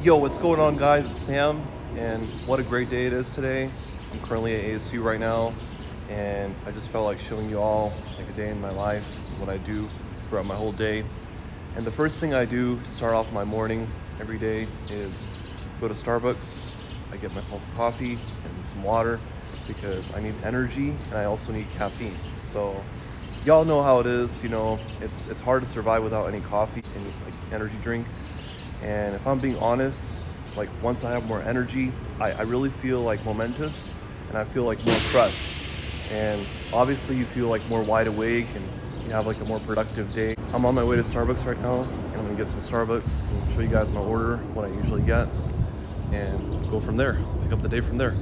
Yo, what's going on, guys? It's Sam, and what a great day it is today. I'm currently at ASU right now, and I just felt like showing you all like a day in my life, what I do throughout my whole day. And the first thing I do to start off my morning every day is go to Starbucks. I get myself a coffee and some water because I need energy and I also need caffeine. So y'all know how it is, it's hard to survive without any coffee and like energy drink. And if I'm being honest, like once I have more energy, I really feel like momentous and I feel like more fresh. And obviously you feel like more wide awake and you have like a more productive day. I'm on my way to Starbucks right now and I'm gonna get some Starbucks and show you guys my order, what I usually get, and go from there, pick up the day from there.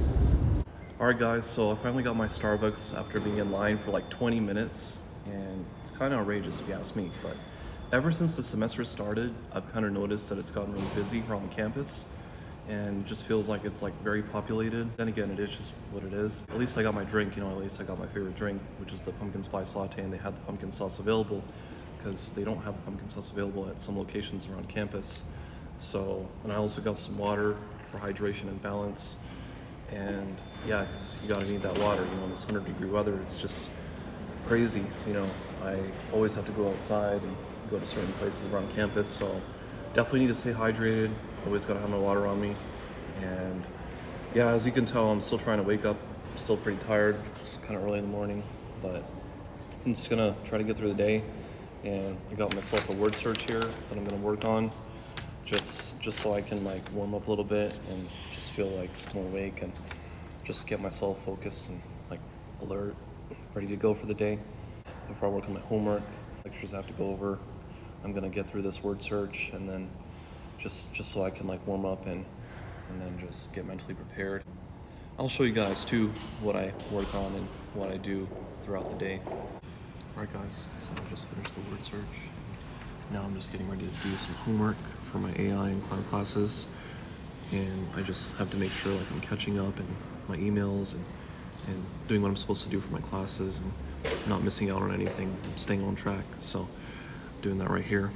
All right guys, so I finally got my Starbucks after being in line for like 20 minutes and it's kind of outrageous if you ask me, but ever since the semester started, I've kind of noticed that it's gotten really busy around the campus and it just feels like it's like very populated. Then again, it is just what it is. At least I got my drink, at least I got my favorite drink, which is the pumpkin spice latte, and they had the pumpkin sauce available because they don't have the pumpkin sauce available at some locations around campus. So, and I also got some water for hydration and balance. And yeah, because you gotta need that water, in this 100-degree weather, it's just crazy. I always have to go outside and go to certain places around campus, so definitely need to stay hydrated. Always gotta have my water on me. And yeah, as you can tell, I'm still trying to wake up. I'm still pretty tired. It's kind of early in the morning, but I'm just gonna try to get through the day. And I got myself a word search here that I'm gonna work on, just so I can like warm up a little bit and just feel like more awake and just get myself focused and like alert, ready to go for the day. Before I work on my homework, lectures I have to go over, I'm gonna get through this word search and then just so I can like warm up and then just get mentally prepared. I'll show you guys too what I work on and what I do throughout the day. Alright guys, so I just finished the word search. Now I'm just getting ready to do some homework for my AI and cloud classes. And I just have to make sure like I'm catching up in my emails and doing what I'm supposed to do for my classes and not missing out on anything, staying on track. So doing that right here.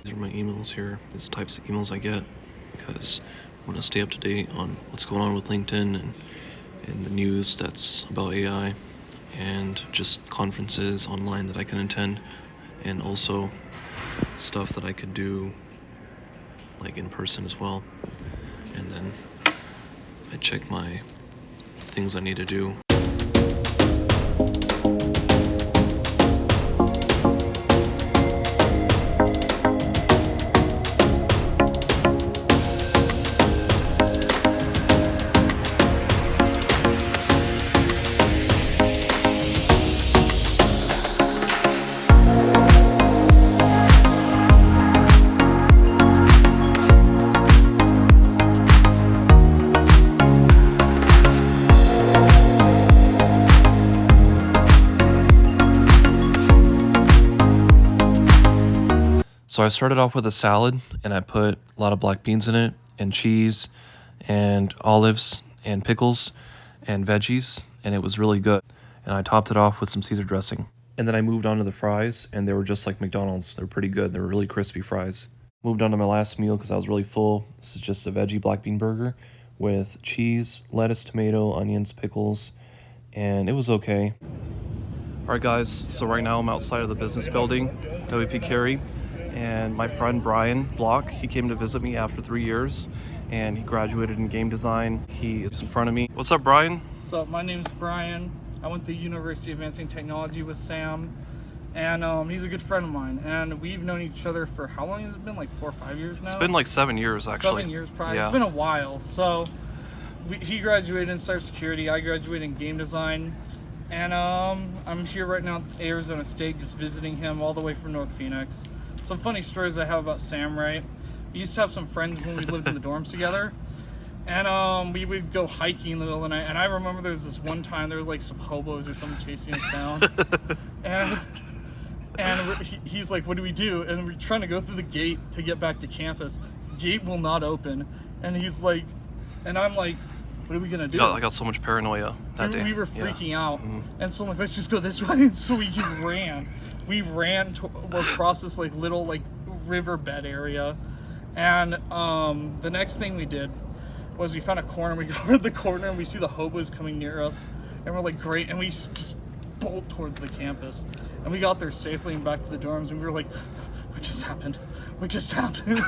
These are my emails here. These types of emails I get because I want to stay up to date on what's going on with LinkedIn and the news that's about AI and just conferences online that I can attend and also stuff that I could do like in person as well. And then I check my things I need to do. So I started off with a salad and I put a lot of black beans in it and cheese and olives and pickles and veggies, and it was really good. And I topped it off with some Caesar dressing. And then I moved on to the fries, and they were just like McDonald's. They're pretty good. They were really crispy fries. Moved on to my last meal because I was really full. This is just a veggie black bean burger with cheese, lettuce, tomato, onions, pickles, and it was okay. All right guys, so right now I'm outside of the business building, WP Carey. And my friend Brian Block, he came to visit me after 3 years and he graduated in game design. He is in front of me. What's up, Brian? What's up? My name's Brian. I went to the University of Advancing Technology with Sam, and he's a good friend of mine. And we've known each other for how long has it been? Like 4 or 5 years now? It's been like 7 years, actually. 7 years, probably. Yeah. It's been a while. So he graduated in cybersecurity. I graduated in game design. And I'm here right now at Arizona State, just visiting him all the way from North Phoenix. Some funny stories I have about Sam, right? We used to have some friends when we lived in the dorms together. And we would go hiking in the middle of the night. And I remember there was this one time there was like some hobos or something chasing us down. and he's like, what do we do? And we're trying to go through the gate to get back to campus. Gate will not open. And he's like, and I'm like, what are we gonna do? I got so much paranoia that day. We were freaking out. And so I'm like, let's just go this way. And so we just ran. We ran across this like little like riverbed area. And the next thing we did was we found a corner. We go around the corner and we see the hobos coming near us, and we're like, great, and we just bolt towards the campus. And we got there safely and back to the dorms, and we were like, what just happened? What just happened?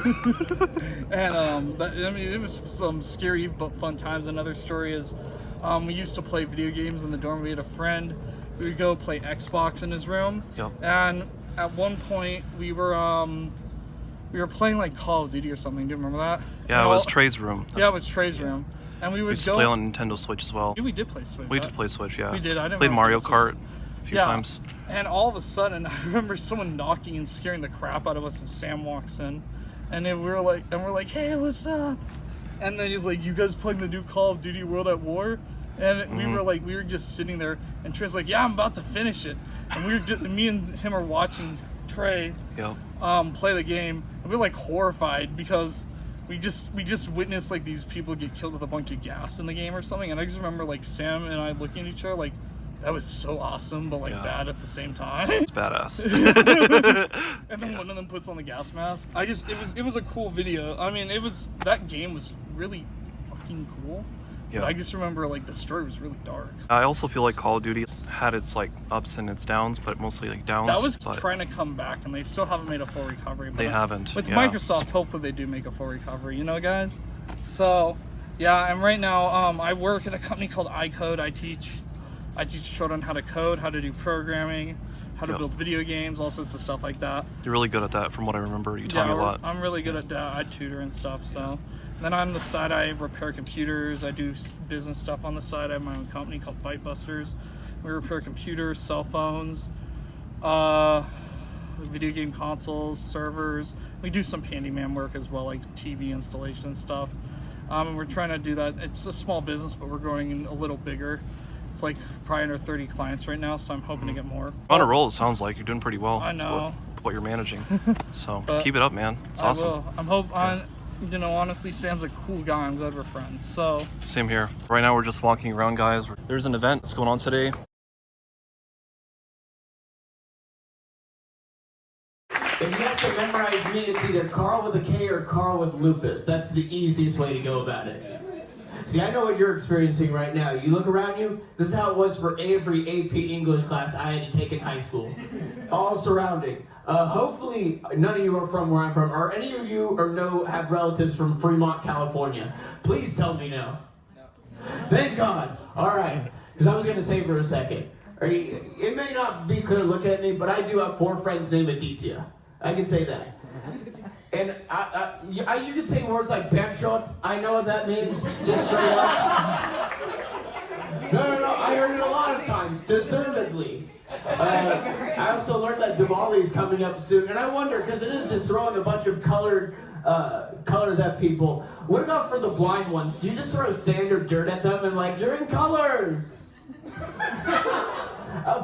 And it was some scary but fun times. Another story is we used to play video games in the dorm. We had a friend. We would go play Xbox in his room. Yep. And at one point we were playing like Call of Duty or something. Do you remember that? Yeah, it was Trey's room. Yeah, it was Trey's room. And we would used to play on Nintendo Switch as well. Yeah, we did play Switch. We did play Switch, yeah. We did. I didn't played remember Mario Switch. Kart a few times. And all of a sudden, I remember someone knocking and scaring the crap out of us, and Sam walks in, and then we're like, hey, what's up? And then he's like, you guys playing the new Call of Duty World at War? And we were just sitting there, and Trey's like, yeah, I'm about to finish it. And me and him are watching Trey play the game, and we're like horrified because we just witnessed like these people get killed with a bunch of gas in the game or something. And I just remember like Sam and I looking at each other like, that was so awesome, but like bad at the same time. It's badass. And then one of them puts on the gas mask. It was a cool video. I mean, that game was really fucking cool. Yeah. But I just remember like the story was really dark. I also feel like Call of Duty had its like ups and its downs, but mostly like downs. That was trying to come back, and they still haven't made a full recovery. But they haven't. With Microsoft, hopefully they do make a full recovery. You know, guys. So, yeah, and right now I work at a company called iCode. I teach children how to code, how to do programming, how to build video games, all sorts of stuff like that. You're really good at that, from what I remember. You taught me a lot. I'm really good at that. I tutor and stuff. So, then on the side, I repair computers. I do business stuff on the side. I have my own company called Bytebusters. We repair computers, cell phones, video game consoles, servers. We do some handyman work as well, like TV installation stuff. And we're trying to do that. It's a small business, but we're growing a little bigger. It's like probably under 30 clients right now, so I'm hoping to get more. On a roll, it sounds like you're doing pretty well. I know. With what you're managing. So keep it up, man. It's awesome. Honestly, Sam's a cool guy. I'm glad we're friends. So same here. Right now, we're just walking around, guys. There's an event that's going on today. If you have to memorize me, it's either Carl with a K or Carl with lupus. That's the easiest way to go about it. See, I know what you're experiencing right now. You look around you, this is how it was for every AP English class I had to take in high school. All surrounding. Hopefully, none of you are from where I'm from, or any of you have relatives from Fremont, California. Please tell me no. Thank God. All right. Because I was going to say for a second. It may not be clear looking at me, but I do have 4 friends named Aditya. I can say that. And you can say words like Bamshot. I know what that means. Just straight up. No. I heard it a lot of times. Deservedly. I also learned that Diwali is coming up soon, and I wonder, because it is just throwing a bunch of colors at people. What about for the blind ones? Do you just throw sand or dirt at them and like, you're in colors?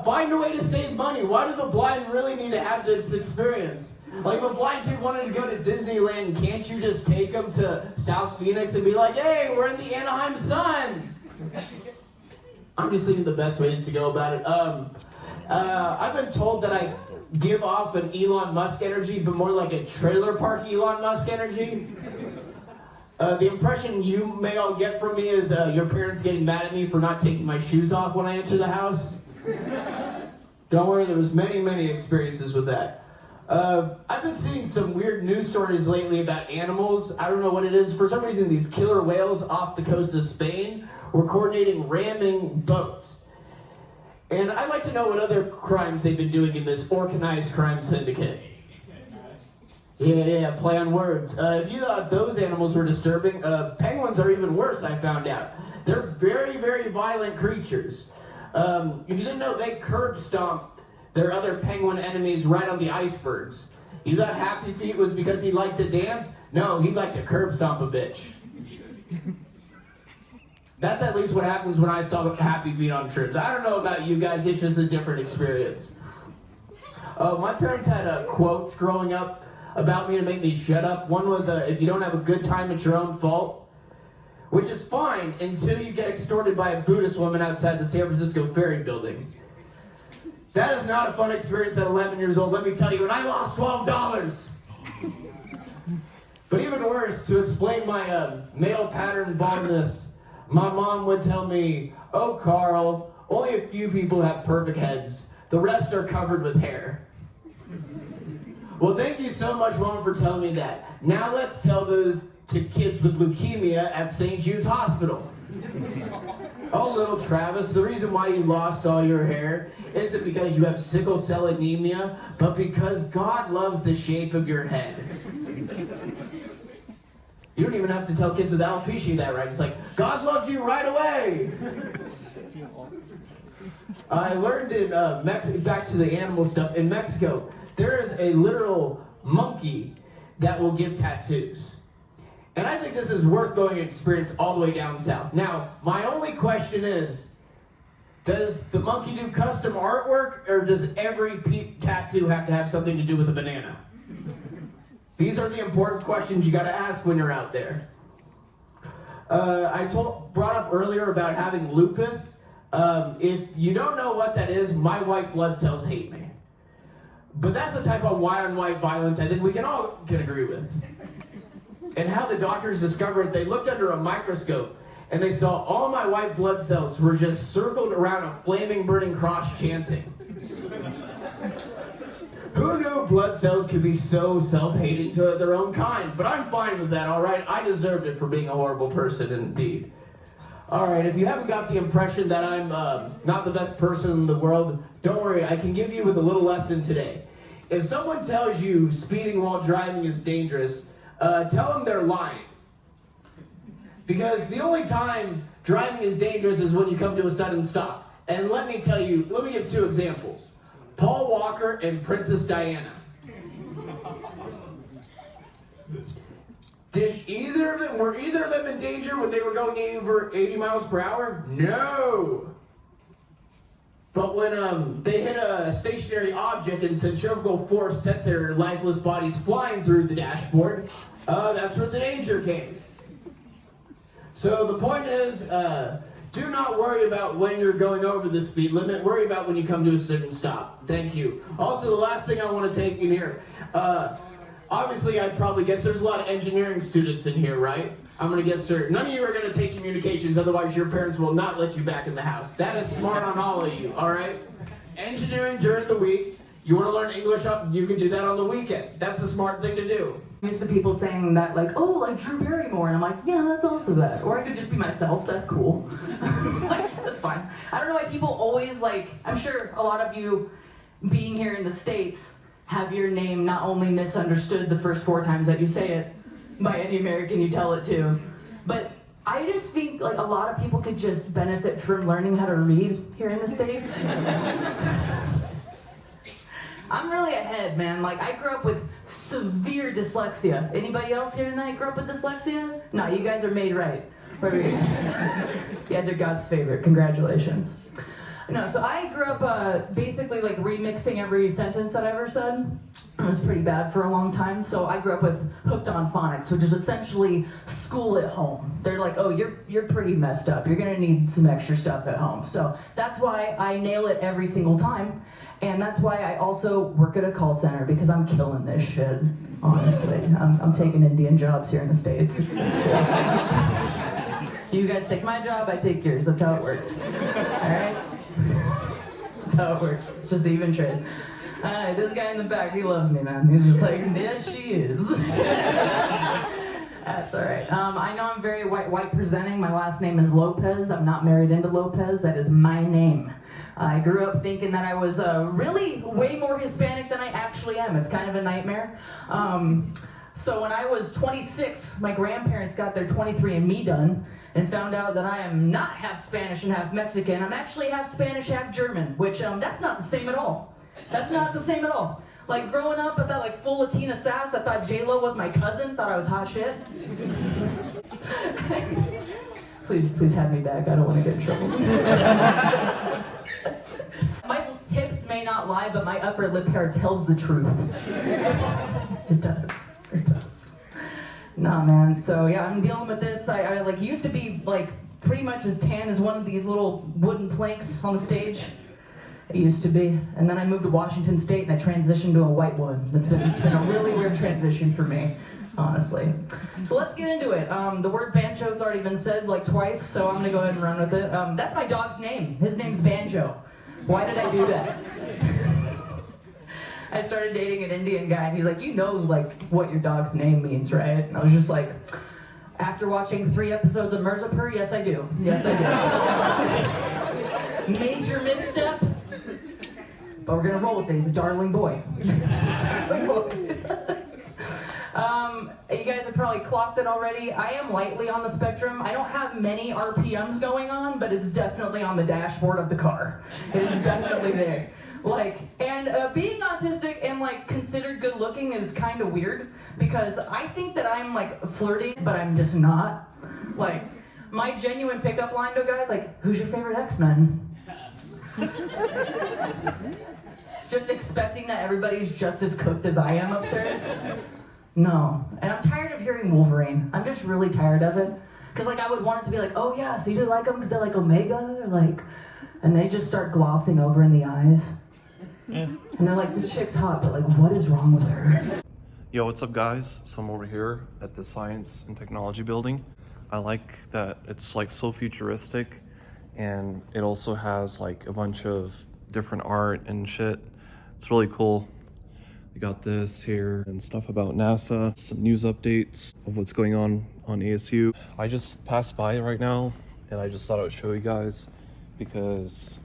Find a way to save money. Why do the blind really need to have this experience? Like, if a blind kid wanted to go to Disneyland, can't you just take them to South Phoenix and be like, hey, we're in the Anaheim Sun? I'm just thinking the best ways to go about it. I've been told that I give off an Elon Musk energy, but more like a trailer park Elon Musk energy. The impression you may all get from me is your parents getting mad at me for not taking my shoes off when I enter the house. Don't worry, there was many experiences with that. I've been seeing some weird news stories lately about animals. I don't know what it is. For some reason, these killer whales off the coast of Spain were coordinating ramming boats. And I'd like to know what other crimes they've been doing in this organized crime syndicate. Yeah, play on words. If you thought those animals were disturbing, penguins are even worse, I found out. They're very violent creatures. If you didn't know, they curb stomp their other penguin enemies right on the icebergs. You thought Happy Feet was because he liked to dance? No, he liked to curb stomp a bitch. That's at least what happens when I saw Happy Feet on trips. I don't know about you guys, it's just a different experience. My parents had quotes growing up about me to make me shut up. One was, if you don't have a good time, it's your own fault. Which is fine until you get extorted by a Buddhist woman outside the San Francisco Ferry Building. That is not a fun experience at 11 years old, let me tell you, and I lost $12. But even worse, to explain my male pattern baldness, my mom would tell me, "Oh, Carl, only a few people have perfect heads. The rest are covered with hair." Well, thank you so much, Mom, for telling me that. Now let's tell those to kids with leukemia at St. Jude's Hospital. Oh, little Travis, the reason why you lost all your hair isn't because you have sickle cell anemia, but because God loves the shape of your head. You don't even have to tell kids with alopecia that, right? It's like, God loves you right away. I learned in back to the animal stuff, in Mexico, there is a literal monkey that will give tattoos. And I think this is worth going to experience all the way down south. Now, my only question is, does the monkey do custom artwork, or does every tattoo have to have something to do with a banana? These are the important questions you got to ask when you're out there. I brought up earlier about having lupus. If you don't know what that is, my white blood cells hate me. But that's a type of white-on-white violence I think we can all agree with. And how the doctors discovered it, they looked under a microscope and they saw all my white blood cells were just circled around a flaming burning cross chanting. Who knew blood cells could be so self-hating to their own kind? But I'm fine with that, all right? I deserved it for being a horrible person, indeed. All right, if you haven't got the impression that I'm not the best person in the world, don't worry, I can give you with a little lesson today. If someone tells you speeding while driving is dangerous, tell them they're lying. Because the only time driving is dangerous is when you come to a sudden stop. And let me give 2 examples. Paul Walker and Princess Diana. Were either of them in danger when they were going over 80 miles per hour? No. But when they hit a stationary object and centrifugal force sent their lifeless bodies flying through the dashboard, that's where the danger came. So the point is, do not worry about when you're going over the speed limit. Worry about when you come to a certain stop. Thank you. Also, the last thing I want to take in here, obviously I'd probably guess there's a lot of engineering students in here, right? I'm going to guess none of you are going to take communications, otherwise your parents will not let you back in the house. That is smart on all of you, all right? Engineering during the week. You want to learn English, you can do that on the weekend. That's a smart thing to do. I'm used to people saying that, like, oh, like Drew Barrymore, and I'm like, yeah, that's also that. Or I could just be myself, that's cool. Like, that's fine. I don't know why people always, like, I'm sure a lot of you being here in the States have your name not only misunderstood the first 4 times that you say it by any American you tell it to, but I just think like a lot of people could just benefit from learning how to read here in the States. I'm really ahead, man. Like, I grew up with severe dyslexia. Anybody else here tonight grew up with dyslexia? No, you guys are made right. What are you guys? You guys are God's favorite. Congratulations. No, so I grew up basically like remixing every sentence that I ever said. It was pretty bad for a long time. So I grew up with hooked on phonics, which is essentially school at home. They're like, oh, you're pretty messed up. You're gonna need some extra stuff at home. So that's why I nail it every single time. And that's why I also work at a call center, because I'm killing this shit, honestly. I'm taking Indian jobs here in the States. It's cool. You guys take my job, I take yours. That's how it works. All right? That's how it works. It's just even trade. This guy in the back, he loves me, man. He's just like, yes, she is. That's all right. I know I'm very white presenting. My last name is Lopez. I'm not married into Lopez. That is my name. I grew up thinking that I was really way more Hispanic than I actually am. It's kind of a nightmare. So when I was 26, my grandparents got their 23andMe done and found out that I am not half Spanish and half Mexican. I'm actually half Spanish, half German, which that's not the same at all. That's not the same at all. Like growing up, I thought like full Latina sass. I thought J-Lo was my cousin. Thought I was hot shit. Please have me back. I don't want to get in trouble. My hips may not lie, but my upper lip hair tells the truth. It does. It does. Nah, man. So yeah, I'm dealing with this. I like used to be like pretty much as tan as one of these little wooden planks on the stage. It used to be. And then I moved to Washington State and I transitioned to a white one. It's been a really weird transition for me. honestly. So let's get into it. The word Bancho's already been said like twice, so I'm gonna go ahead and run with it. That's my dog's name. His name's Banjo. Why did I do that? I started dating an Indian guy, and he's like, you know, like, what your dog's name means, right? And I was just like, after watching 3 episodes of Mirzapur, yes, I do. Yes, I do. Major misstep, but we're gonna roll with it. He's a darling boy. You guys have probably clocked it already. I am lightly on the spectrum. I don't have many RPMs going on, but it's definitely on the dashboard of the car. It is definitely there. Being autistic and like considered good looking is kind of weird because I think that I'm like flirty, but I'm just not. Like, my genuine pickup line to guys like, who's your favorite X-Men? Just expecting that everybody's just as cooked as I am upstairs. No. And I'm tired of hearing Wolverine. I'm just really tired of it. Because like I would want it to be like, oh yeah, so you do like them because they're like Omega? Or like, and they just start glossing over in the eyes. And they're like, this chick's hot, but like, what is wrong with her? Yo, what's up guys? So I'm over here at the Science and Technology building. I like that it's like so futuristic, and it also has like a bunch of different art and shit. It's really cool. We got this here and stuff about NASA, some news updates of what's going on ASU. I just passed by right now and I just thought I would show you guys because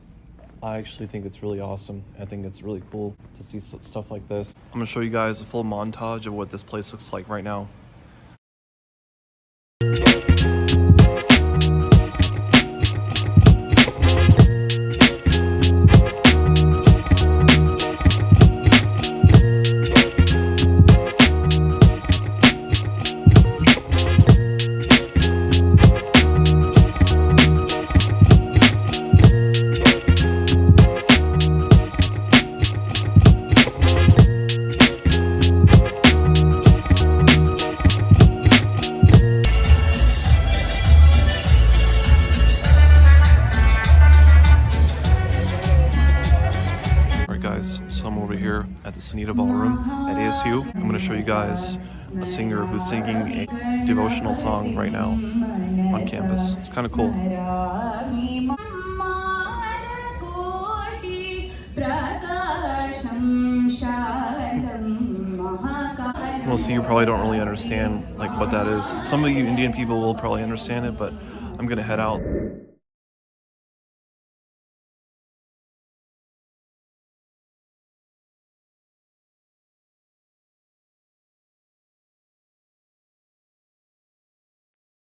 I actually think it's really awesome. I think it's really cool to see stuff like this. I'm gonna show you guys a full montage of what this place looks like right now. So I'm over here at the Sanita Ballroom at ASU. I'm going to show you guys a singer who's singing a devotional song right now on campus. It's kind of cool. Most of you probably don't really understand like what that is. Some of you Indian people will probably understand it, but I'm going to head out.